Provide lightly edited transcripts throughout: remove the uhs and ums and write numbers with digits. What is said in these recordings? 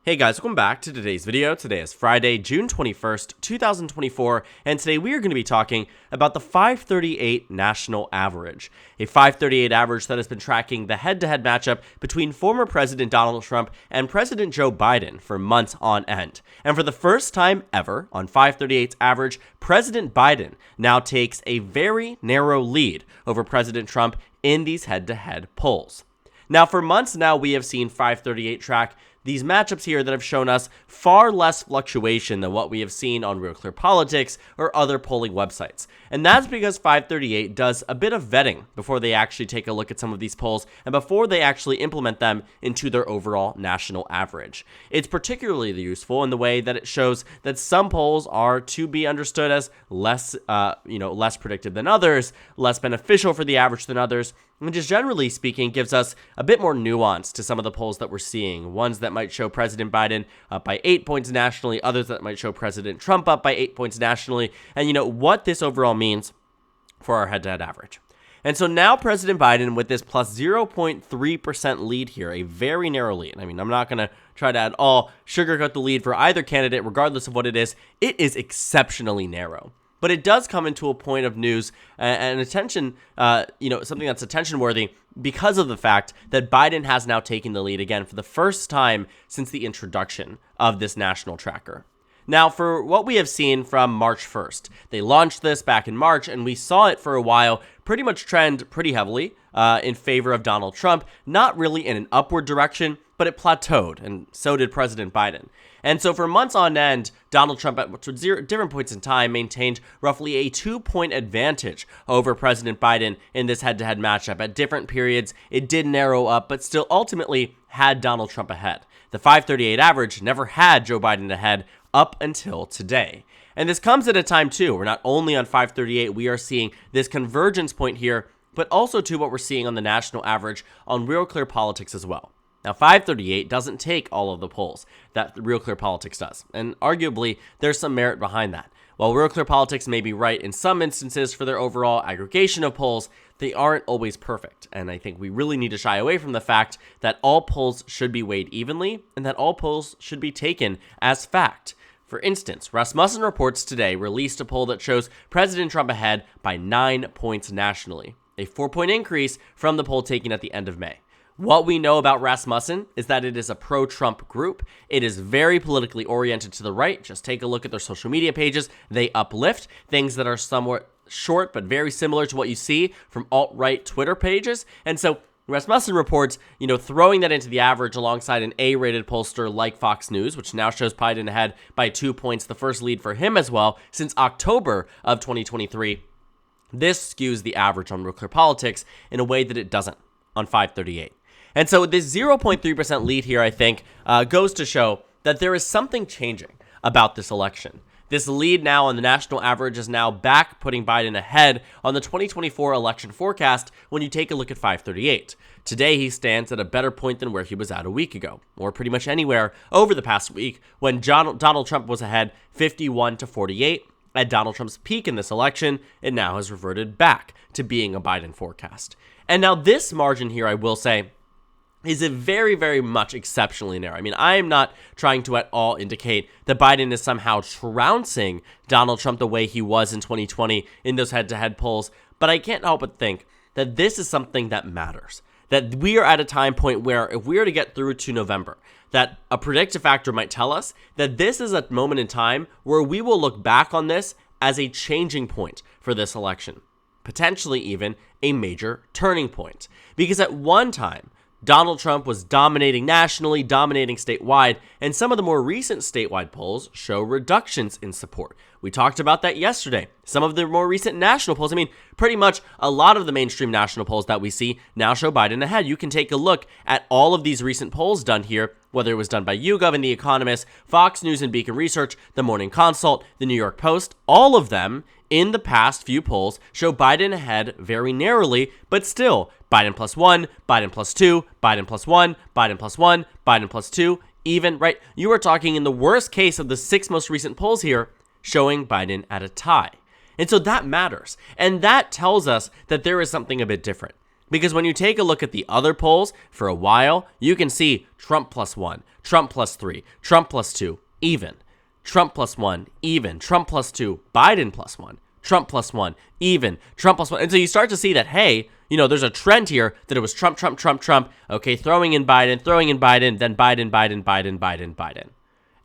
Hey guys, welcome back to today's video. Today is Friday, June 21st, 2024, and today we are going to be talking about the FiveThirtyEight national average. A FiveThirtyEight average that has been tracking the head-to-head matchup between former President Donald Trump and President Joe Biden for months on end. And for the first time ever on FiveThirtyEight's average, President Biden now takes a very narrow lead over President Trump in these head-to-head polls. Now, for months now, we have seen FiveThirtyEight track these matchups here that have shown us far less fluctuation than what we have seen on Real Clear Politics or other polling websites. And that's because FiveThirtyEight does a bit of vetting before they actually take a look at some of these polls and before they actually implement them into their overall national average. It's particularly useful in the way that it shows that some polls are to be understood as less predictive than others, less beneficial for the average than others, and just generally speaking gives us a bit more nuance to some of the polls that we're seeing. Ones that might show President Biden up by 8 points nationally, others that might show President Trump up by 8 points nationally, and what this overall means for our head-to-head average. And so now President Biden with this plus 0.3% lead here, a very narrow lead. I mean, I'm not going to try to at all sugarcoat the lead for either candidate, regardless of what it is. It is exceptionally narrow. But it does come into a point of news and attention, something that's attention-worthy because of the fact that Biden has now taken the lead again for the first time since the introduction of this national tracker. Now, for what we have seen from March 1st, they launched this back in March, and we saw it for a while pretty much trend pretty heavily in favor of Donald Trump, not really in an upward direction, but it plateaued, and so did President Biden. And so for months on end, Donald Trump at different points in time maintained roughly a 2-point advantage over President Biden in this head-to-head matchup. At different periods, it did narrow up, but still ultimately had Donald Trump ahead. The FiveThirtyEight average never had Joe Biden ahead up until today. And this comes at a time, too, where not only on FiveThirtyEight we are seeing this convergence point here, but also, too, what we're seeing on the national average on Real Clear Politics as well. Now, FiveThirtyEight doesn't take all of the polls that Real Clear Politics does, and arguably, there's some merit behind that. While Real Clear Politics may be right in some instances for their overall aggregation of polls, they aren't always perfect, and I think we really need to shy away from the fact that all polls should be weighed evenly, and that all polls should be taken as fact. For instance, Rasmussen Reports today released a poll that shows President Trump ahead by 9 points nationally, a 4-point increase from the poll taken at the end of May. What we know about Rasmussen is that it is a pro-Trump group. It is very politically oriented to the right. Just take a look at their social media pages. They uplift things that are somewhat short but very similar to what you see from alt-right Twitter pages. And so Rasmussen Reports, throwing that into the average alongside an A-rated pollster like Fox News, which now shows Biden ahead by 2 points, the first lead for him as well since October of 2023. This skews the average on Real Clear Politics in a way that it doesn't on FiveThirtyEight. And so this 0.3% lead here, I think, goes to show that there is something changing about this election. This lead now on the national average is now back putting Biden ahead on the 2024 election forecast when you take a look at FiveThirtyEight. Today, he stands at a better point than where he was at a week ago, or pretty much anywhere over the past week when Donald Trump was ahead 51-48. At Donald Trump's peak in this election, it now has reverted back to being a Biden forecast. And now this margin here, I will say, is a very, very much exceptionally narrow. I mean, I am not trying to at all indicate that Biden is somehow trouncing Donald Trump the way he was in 2020 in those head-to-head polls, but I can't help but think that this is something that matters. That we are at a time point where if we are to get through to November, that a predictive factor might tell us that this is a moment in time where we will look back on this as a changing point for this election. Potentially even a major turning point. Because at one time, Donald Trump was dominating nationally, dominating statewide, and some of the more recent statewide polls show reductions in support. We talked about that yesterday. Some of the more recent national polls, pretty much a lot of the mainstream national polls that we see now show Biden ahead. You can take a look at all of these recent polls done here, whether it was done by YouGov and The Economist, Fox News and Beacon Research, The Morning Consult, The New York Post. All of them in the past few polls show Biden ahead very narrowly, but still Biden +1, Biden +2, Biden +1, Biden +1, Biden +2, even, right? You are talking in the worst case of the 6 most recent polls here showing Biden at a tie. And so that matters. And that tells us that there is something a bit different. Because when you take a look at the other polls for a while, you can see Trump +1, Trump +3, Trump +2, even. Trump +1, even. Trump +2, Biden +1, Trump +1, even. Trump +1. And so you start to see that, hey, there's a trend here that it was Trump, Trump, Trump, Trump. Okay, throwing in Biden, then Biden, Biden, Biden, Biden, Biden.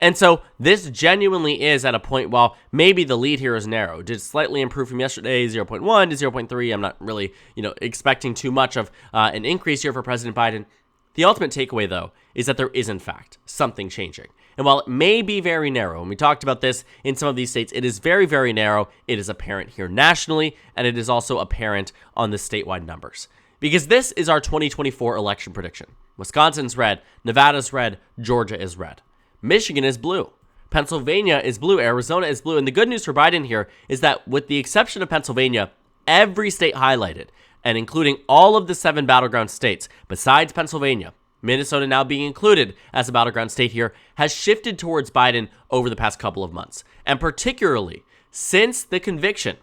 And so this genuinely is at a point, while maybe the lead here is narrow, did slightly improve from yesterday, 0.1 to 0.3. I'm not really, expecting too much of an increase here for President Biden. The ultimate takeaway, though, is that there is, in fact, something changing. And while it may be very narrow, and we talked about this in some of these states, it is very, very narrow. It is apparent here nationally, and it is also apparent on the statewide numbers. Because this is our 2024 election prediction. Wisconsin's red, Nevada's red, Georgia is red. Michigan is blue. Pennsylvania is blue. Arizona is blue. And the good news for Biden here is that with the exception of Pennsylvania, every state highlighted, and including all of the 7 battleground states, besides Pennsylvania, Minnesota now being included as a battleground state here, has shifted towards Biden over the past couple of months. And particularly since the conviction,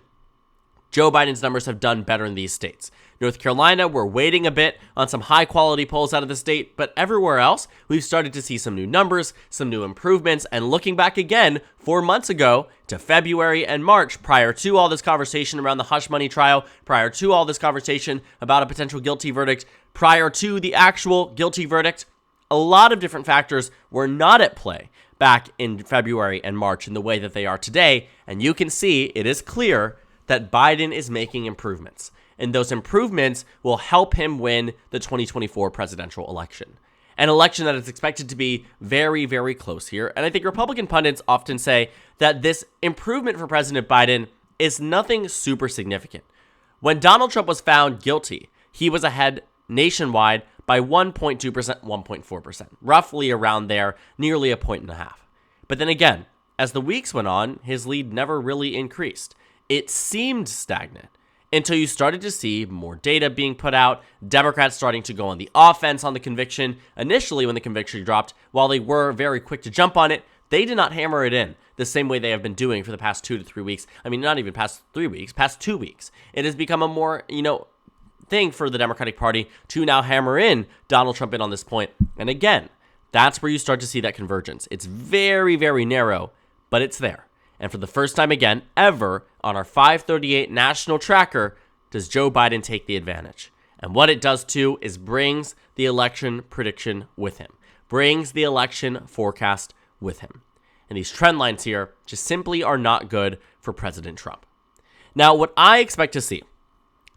Joe Biden's numbers have done better in these states. North Carolina, we're waiting a bit on some high-quality polls out of the state, but everywhere else, we've started to see some new numbers, some new improvements, and looking back again 4 months ago to February and March, prior to all this conversation around the hush money trial, prior to all this conversation about a potential guilty verdict, prior to the actual guilty verdict, a lot of different factors were not at play back in February and March in the way that they are today, and you can see it is clear that Biden is making improvements. And those improvements will help him win the 2024 presidential election. An election that is expected to be very, very close here. And I think Republican pundits often say that this improvement for President Biden is nothing super significant. When Donald Trump was found guilty, he was ahead nationwide by 1.2%, 1.4%, roughly around there, nearly a point and a half. But then again, as the weeks went on, his lead never really increased. It seemed stagnant until you started to see more data being put out, Democrats starting to go on the offense on the conviction. Initially, when the conviction dropped, while they were very quick to jump on it, they did not hammer it in the same way they have been doing for the past 2 to 3 weeks. I mean, not even past 3 weeks, past 2 weeks. It has become a more, thing for the Democratic Party to now hammer in Donald Trump in on this point. And again, that's where you start to see that convergence. It's very, very narrow, but it's there. And for the first time again, ever, on our 538 national tracker, does Joe Biden take the advantage. And what it does, too, is brings the election prediction with him. Brings the election forecast with him. And these trend lines here just simply are not good for President Trump. Now, what I expect to see,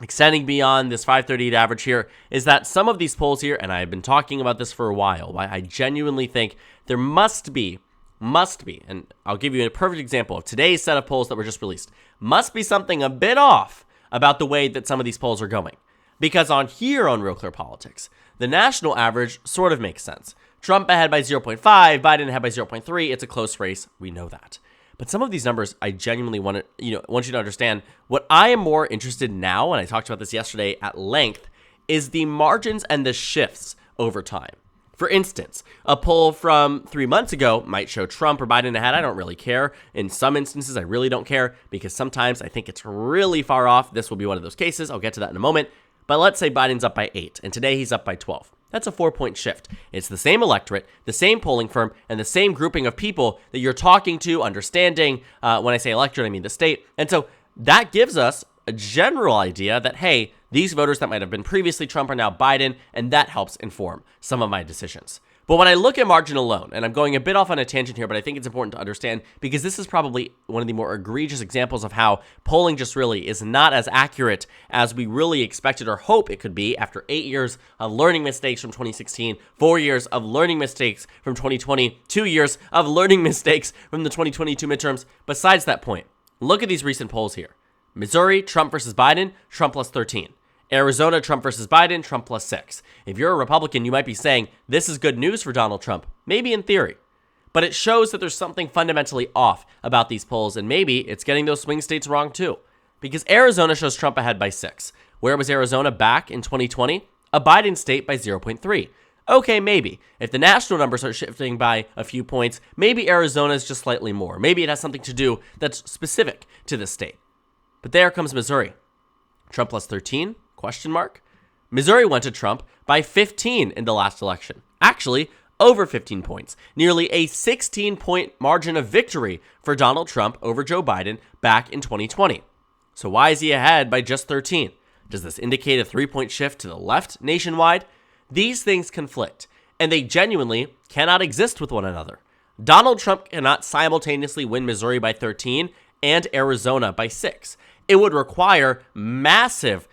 extending beyond this 538 average here, is that some of these polls here, and I've been talking about this for a while, why I genuinely think there must be, and I'll give you a perfect example of today's set of polls that were just released, must be something a bit off about the way that some of these polls are going. Because on here on Real Clear Politics, the national average sort of makes sense. Trump ahead by 0.5, Biden ahead by 0.3. It's a close race. We know that. But some of these numbers, I genuinely want you to understand. What I am more interested in now, and I talked about this yesterday at length, is the margins and the shifts over time. For instance, a poll from 3 months ago might show Trump or Biden ahead. I don't really care. In some instances, I really don't care because sometimes I think it's really far off. This will be one of those cases. I'll get to that in a moment. But let's say Biden's up by 8, and today he's up by 12. That's a 4-point shift. It's the same electorate, the same polling firm, and the same grouping of people that you're talking to, understanding. When I say electorate, I mean the state. And so that gives us a general idea that, hey, these voters that might have been previously Trump are now Biden, and that helps inform some of my decisions. But when I look at margin alone, and I'm going a bit off on a tangent here, but I think it's important to understand because this is probably one of the more egregious examples of how polling just really is not as accurate as we really expected or hope it could be after 8 years of learning mistakes from 2016, 4 years of learning mistakes from 2020, 2 years of learning mistakes from the 2022 midterms. Besides that point, look at these recent polls here. Missouri, Trump versus Biden, Trump plus 13. Arizona, Trump versus Biden, Trump plus 6. If you're a Republican, you might be saying, this is good news for Donald Trump. Maybe in theory. But it shows that there's something fundamentally off about these polls, and maybe it's getting those swing states wrong too. Because Arizona shows Trump ahead by 6. Where was Arizona back in 2020? A Biden state by 0.3. Okay, maybe. If the national numbers are shifting by a few points, maybe Arizona is just slightly more. Maybe it has something to do that's specific to the state. But there comes Missouri. Trump plus 13? Question mark. Missouri went to Trump by 15 in the last election. Actually, over 15 points. Nearly a 16-point margin of victory for Donald Trump over Joe Biden back in 2020. So why is he ahead by just 13? Does this indicate a 3-point shift to the left nationwide? These things conflict, and they genuinely cannot exist with one another. Donald Trump cannot simultaneously win Missouri by 13 and Arizona by 6. It would require massive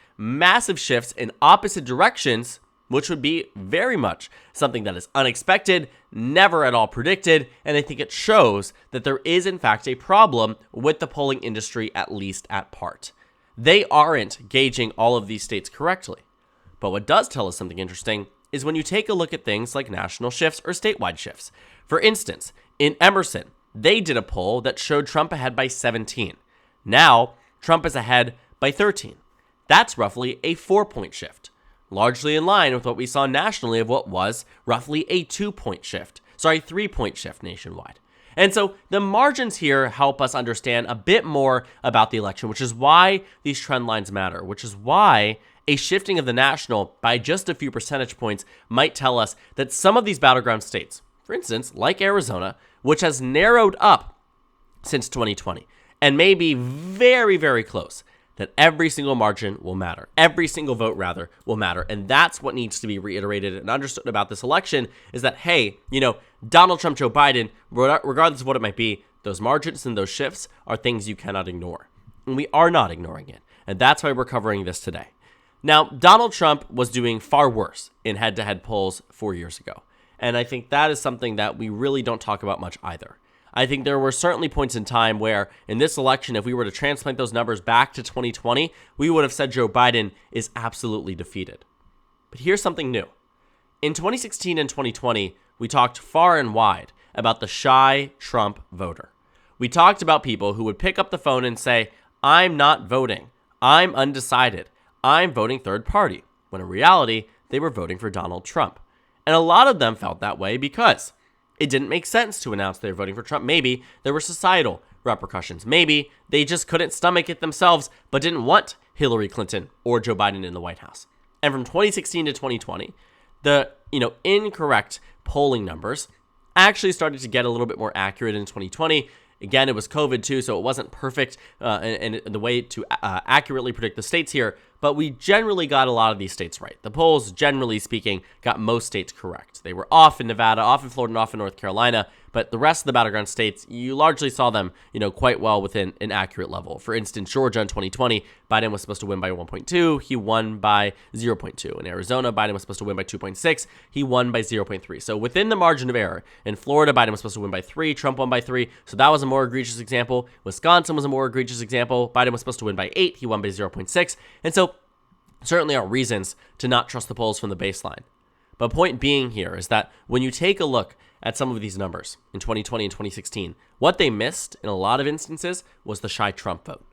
shifts in opposite directions, which would be very much something that is unexpected, never at all predicted, and I think it shows that there is in fact a problem with the polling industry, at least at part. They aren't gauging all of these states correctly. But what does tell us something interesting is when you take a look at things like national shifts or statewide shifts. For instance, in Emerson, they did a poll that showed Trump ahead by 17. Now, Trump is ahead by 13. That's roughly a 4-point shift, largely in line with what we saw nationally of what was roughly a 3-point shift nationwide. And so the margins here help us understand a bit more about the election, which is why these trend lines matter, which is why a shifting of the national by just a few percentage points might tell us that some of these battleground states, for instance, like Arizona, which has narrowed up since 2020 and may be very, very close, that every single margin will matter. Every single vote, rather, will matter. And that's what needs to be reiterated and understood about this election is that, hey, Donald Trump, Joe Biden, regardless of what it might be, those margins and those shifts are things you cannot ignore. And we are not ignoring it. And that's why we're covering this today. Now, Donald Trump was doing far worse in head-to-head polls 4 years ago. And I think that is something that we really don't talk about much either. I think there were certainly points in time where in this election, if we were to transplant those numbers back to 2020, we would have said Joe Biden is absolutely defeated. But here's something new. In 2016 and 2020, we talked far and wide about the shy Trump voter. We talked about people who would pick up the phone and say, I'm not voting. I'm undecided. I'm voting third party. When in reality, they were voting for Donald Trump. And a lot of them felt that way because it didn't make sense to announce they were voting for Trump. Maybe there were societal repercussions. Maybe they just couldn't stomach it themselves, but didn't want Hillary Clinton or Joe Biden in the White House. And from 2016 to 2020, the incorrect polling numbers actually started to get a little bit more accurate in 2020. Again, it was COVID too, so it wasn't perfect and the way to accurately predict the states here, but we generally got a lot of these states right. The polls, generally speaking, got most states correct. They were off in Nevada, off in Florida, and off in North Carolina, but the rest of the battleground states, you largely saw them, quite well within an accurate level. For instance, Georgia in 2020, Biden was supposed to win by 1.2. He won by 0.2. In Arizona, Biden was supposed to win by 2.6. He won by 0.3. So within the margin of error. In Florida, Biden was supposed to win by 3. Trump won by 3. So that was a more egregious example. Wisconsin was a more egregious example. Biden was supposed to win by 8. He won by 0.6. And so certainly are reasons to not trust the polls from the baseline. But point being here is that when you take a look at some of these numbers in 2020 and 2016, what they missed in a lot of instances was the shy Trump vote.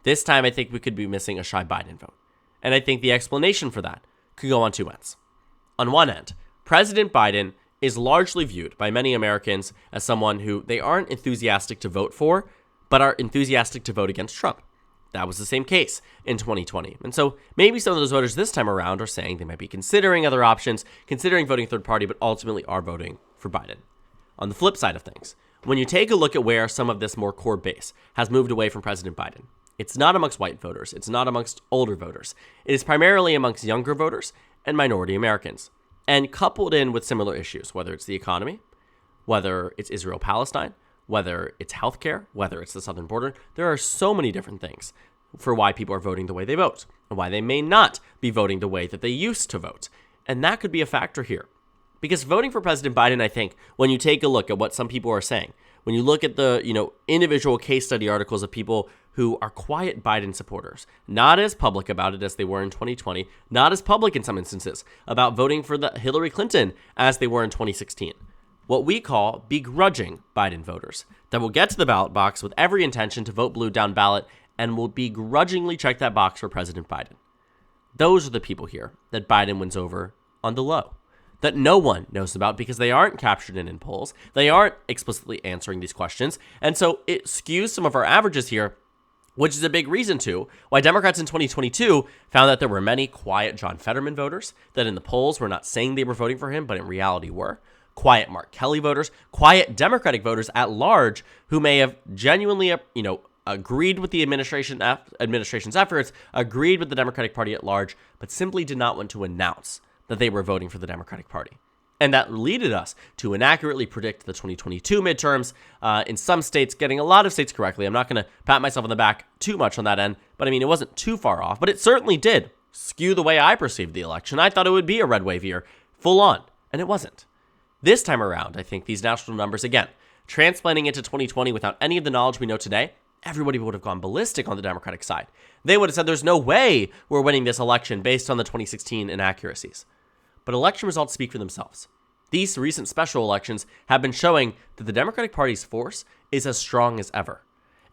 This time, I think we could be missing a shy Biden vote. And I think the explanation for that could go on two ends. On one end, President Biden is largely viewed by many Americans as someone who they aren't enthusiastic to vote for, but are enthusiastic to vote against Trump. That was the same case in 2020. And so maybe some of those voters this time around are saying they might be considering other options, considering voting third party, but ultimately are voting for Biden. On the flip side of things, when you take a look at where some of this more core base has moved away from President Biden, it's not amongst white voters. It's not amongst older voters. It is primarily amongst younger voters and minority Americans, and coupled in with similar issues, whether it's the economy, whether it's Israel-Palestine, whether it's healthcare, whether it's the southern border. There are so many different things for why people are voting the way they vote and why they may not be voting the way that they used to vote. And that could be a factor here. Because voting for President Biden, I think, when you take a look at what some people are saying, when you look at the, individual case study articles of people who are quiet Biden supporters, not as public about it as they were in 2020, not as public in some instances about voting for the Hillary Clinton as they were in 2016. What we call begrudging Biden voters that will get to the ballot box with every intention to vote blue down ballot and will begrudgingly check that box for President Biden. Those are the people here that Biden wins over on the low, that no one knows about because they aren't captured in polls. They aren't explicitly answering these questions. And so it skews some of our averages here which is a big reason to why Democrats in 2022 found that there were many quiet John Fetterman voters that in the polls were not saying they were voting for him, but in reality were. Quiet Mark Kelly voters, quiet Democratic voters at large who may have genuinely, agreed with the administration's efforts, agreed with the Democratic Party at large, but simply did not want to announce that they were voting for the Democratic Party. And that led us to inaccurately predict the 2022 midterms, in some states, getting a lot of states correctly. I'm not going to pat myself on the back too much on that end, but I mean, it wasn't too far off, but it certainly did skew the way I perceived the election. I thought it would be a red wave year, full on, and it wasn't. This time around, I think these national numbers, again, transplanting into 2020 without any of the knowledge we know today, everybody would have gone ballistic on the Democratic side. They would have said there's no way we're winning this election based on the 2016 inaccuracies. But election results speak for themselves. These recent special elections have been showing that the Democratic Party's force is as strong as ever.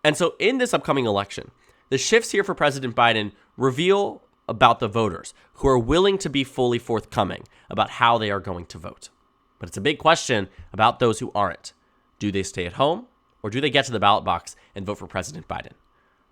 And so in this upcoming election, the shifts here for President Biden reveal about the voters who are willing to be fully forthcoming about how they are going to vote. But it's a big question about those who aren't. Do they stay at home or do they get to the ballot box and vote for President Biden?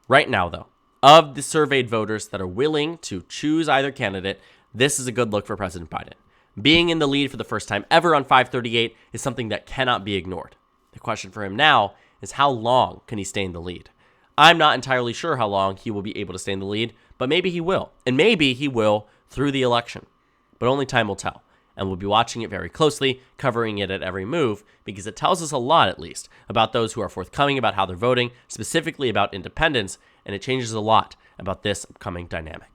Right now, though, of the surveyed voters that are willing to choose either candidate, this is a good look for President Biden. Being in the lead for the first time ever on 538 is something that cannot be ignored. The question for him now is how long can he stay in the lead? I'm not entirely sure how long he will be able to stay in the lead, but maybe he will. And maybe he will through the election. But only time will tell. And we'll be watching it very closely, covering it at every move, because it tells us a lot, at least, about those who are forthcoming about how they're voting, specifically about independents, and it changes a lot about this upcoming dynamic.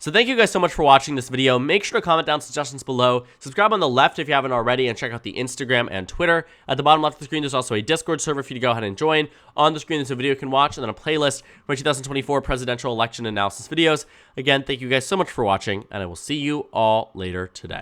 So thank you guys so much for watching this video. Make sure to comment down suggestions below. Subscribe on the left if you haven't already, and check out the Instagram and Twitter. At the bottom left of the screen, there's also a Discord server for you to go ahead and join. On the screen, there's a video you can watch, and then a playlist for 2024 presidential election analysis videos. Again, thank you guys so much for watching, and I will see you all later today.